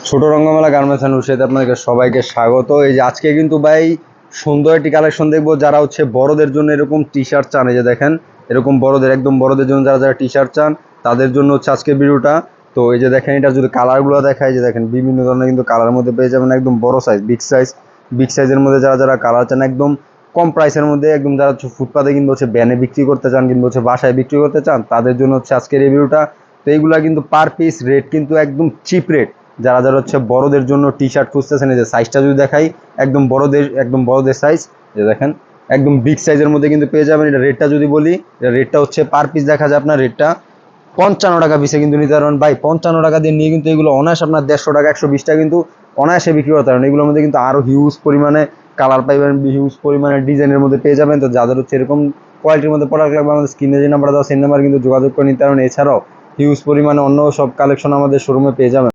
ছোট রঙ্গমেলা garments and উৎসাহিত আপনাদেরকে সবাইকে স্বাগত। এই যে আজকে কিন্তু ভাই সুন্দর একটি কালেকশন দেখবো, যারা হচ্ছে বড়দের জন্য এরকম টি শার্ট চান। এই যে দেখেন এরকম বড়দের, একদম বড়দের জন্য যারা যারা টি শার্ট চান তাদের জন্য হচ্ছে আজকে ভিডিওটা। তো এই যে দেখেন, এটা যদি কালারগুলো দেখায়, যে দেখেন বিভিন্ন ধরনের কিন্তু কালারের মধ্যে পেয়ে যাবেন, একদম বড় সাইজ, বিগ সাইজের মধ্যে যারা যারা কালার চান, একদম কম প্রাইসের মধ্যে, একদম যারা হচ্ছে ফুটপাতে কিন্তু হচ্ছে ব্যানে বিক্রি করতে চান, কিন্তু হচ্ছে বাসায় বিক্রি করতে চান, তাদের জন্য হচ্ছে আজকের এই ভিডিওটা। তো এইগুলা কিন্তু পার পিস রেট কিন্তু একদম চিপ রেট। যারা যারা হচ্ছে বড়দের জন্য টি শার্ট খুঁজতেছেন, এই যে সাইজটা যদি দেখাই, একদম বড়দের সাইজ, যে দেখেন একদম বিগ সাইজের মধ্যে কিন্তু পেয়ে যাবেন। এটা রেটটা যদি বলি, এটা রেটটা হচ্ছে পার পিস দেখা যায় আপনার রেটটা 55 টাকা পিসে কিন্তু নিতে পারবেন ভাই। 55 টাকা দিয়ে নিয়ে কিন্তু এগুলো অনায়াসে আপনার 150 টাকা 120 টাকা কিন্তু অনায়াসে বিক্রি করতে পারেন। এগুলোর মধ্যে কিন্তু আরও হিউজ পরিমাণে কালার পাইবেন, হিউজ পরিমাণে ডিজাইনের মধ্যে পেয়ে যাবেন। তো যাদের হচ্ছে এরকম কোয়ালিটির মধ্যে প্রোডাক্ট লাগবে, আমাদের স্ক্রিনে যে নাম্বার দেওয়া সেই নাম্বার কিন্তু যোগাযোগ করে নিতে পারেন। এছাড়াও হিউজ পরিমাণে অন্য সব কালেকশন আমাদের শোরুমে পেয়ে যাবেন।